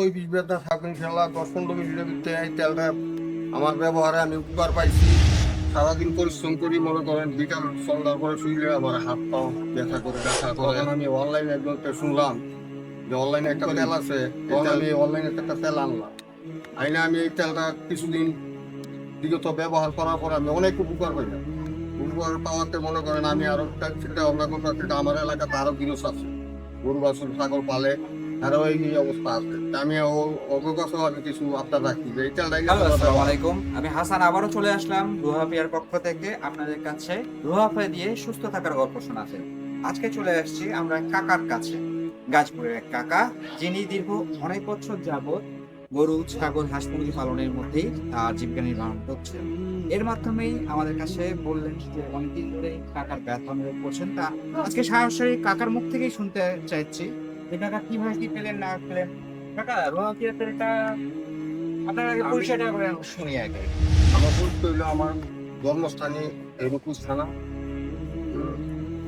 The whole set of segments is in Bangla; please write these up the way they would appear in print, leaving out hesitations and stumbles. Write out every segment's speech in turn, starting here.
ওই বিষ ব্যথা থাকুন ইনশাল্লাহ 10-15 মিনিটের ভিতরে এই তেলটা আমার ব্যবহারে আমি উপকার পাইছি। সারাদিন পরিশ্রম করি, মনে করেন বিকাল সন্ধ্যার পরে শুইলে আমার হাত পাও ব্যথা করে। তখন আমি অনলাইনে একজন শুনলাম যে অনলাইনে একটা তেল আছে, তখন আমি অনলাইনে একটা তেল আনলাম। আইনা আমি এই তেলটা কিছুদিন বিগত ব্যবহার করার পর আমি অনেক উপকার পাইলাম। উপকার পাওয়াতে মনে করেন আমি আরো চিন্তা ভাবনা করতে, আমার এলাকাতে আরো জিনিস আছে, গরু বাছুর ছাগল পালে, আরো এই অবস্থা আছে। আমি অবকাশও আমি কিছু আপনার রাখি যে এই তেলটা। হ্যালো, আসসালামু আলাইকুম। আমি হাসান আবারও চলে আসলাম রুহাফিয়ার পক্ষ থেকে আপনাদের কাছে রুহাফিয়া দিয়ে সুস্থ থাকার গল্প শোনাতে। আজকে চলে আসছি আমরা কাকার কাছে, গাজপুরের এক কাকা, যিনি দীর্ঘ অনেক বছর যাবৎ গরু ছাগল হাঁস মুরগি পালনের মধ্যেই তার জীবিকা নির্বাহ করছেন। এর মাধ্যমেই আমাদের কাছে বললেন যে অনেকদিন ধরে কাকার ব্যথা অনুভব করছেন। তা আজকে সরাসরি কাকার মুখ থেকেই শুনতে চাইছি যে কাকা কিভাবে কি পেলেন না পেলেন। কাকা, রুহাফিয়া তেলটা আপনার আগে পরিচয়টা করে শুনি আগে। আমার পরিচয় হইলো আমার জন্মস্থানে রূপপুর থানা।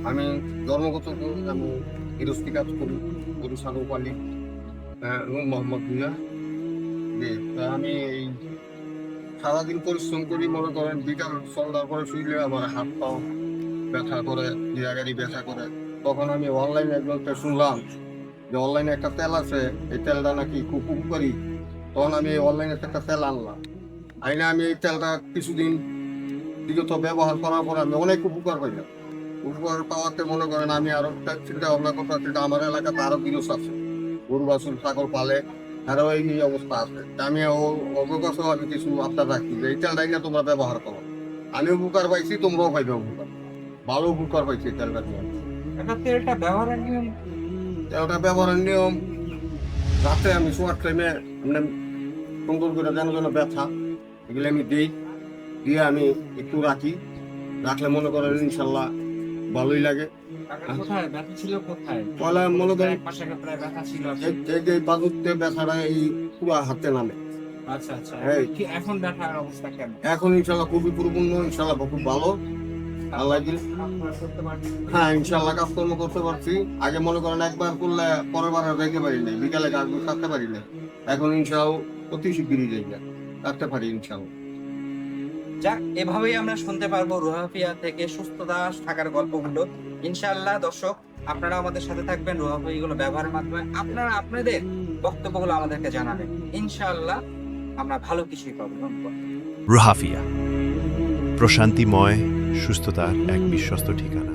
আমি জন্মগত আমি গৃহস্থী কাজ করি, গরু ছাগল পালি। মোহাম্মদ ভুইয়া। আমি এই সারাদিন পরিশ্রম করি, মনে করেন বিকাল সন্ধ্যার পরে শুইলে আমার হাত পাও ব্যথা করে, জায়গারই ব্যথা করে। তখন আমি অনলাইনে একজন শুনলাম যে অনলাইনে একটা তেল আছে, এই তেলটা নাকি খুব উপকারী। তখন আমি অনলাইনে একটা তেল আনলাম। আইনা আমি এই তেলটা কিছুদিন বিগত ব্যবহার করার পর আমি অনেক উপকার পাইলাম। উপকার পাওয়াতে মনে করেন আমি আরো চিন্তা ভাবনা করতে, আমার এলাকাতে আরো জিনিস আছে, গরু বাছুর ছাগল পালে, আরো এই অবস্থা আছে। আমি অবকাশও আমি কিছু আপনার রাখি যে এই তেলটাই না তোমরা ব্যবহার করো। আমি উপকার পাইছি, তোমরাও পাইবে উপকার, ভালো উপকার পাইছি এই তেলটা নিয়ে। একটা তেলটা ব্যবহারের নিয়ম, তেলটা ব্যবহারের নিয়ম, রাতে আমি শোয়ার টাইমে সুন্দর করে যেন ব্যথা এগুলো আমি দিই, দিয়ে আমি একটু রাখলে মনে করেন ইনশাল্লাহ ভালোই লাগে। কোথায় ব্যথা ছিল, কোথায় পয়লা মনে করেন পাশে প্রায় ব্যথা ছিল? এই যে বাজুতে ব্যথাটা এই পুরো হাতে নামে। আচ্ছা আচ্ছা, এই কি এখন ব্যথার অবস্থা কেমন? এখন ইনশাল্লাহ খুবই পরিপূর্ণ, ইনশাল্লাহ খুব ভালো। আল্লাহ দিল। করতে পারছি? হ্যাঁ, ইনশাল্লাহ কাজকর্ম করতে পারছি। আগে মনে করেন একবার করলে পরের বার আর যাইতে পারি নাই, বিকালে কাজগুলো থাকতে পারি না। এখন ইনশাল্লাহ অতি শিগগিরই যাই থাকতে পারি ইনশাল্লাহ। যাক, এভাবেই আমরা শুনতে পারবো রুহাফিয়া থেকে সুস্থতা থাকার গল্পগুলো। ইনশাআল্লাহ দর্শক, আপনারা আমাদের সাথে থাকবেন রুহাফিয়া গুলো ব্যবহারের মাধ্যমে। আপনারা আপনাদের বক্তব্যগুলো আমাদেরকে জানাবেন। ইনশাআল্লাহ আমরা ভালো কিছুই পাবো। ধন্যবাদ। রুহাফিয়া, প্রশান্তিময় সুস্থতার এক বিশ্বস্ত ঠিকানা।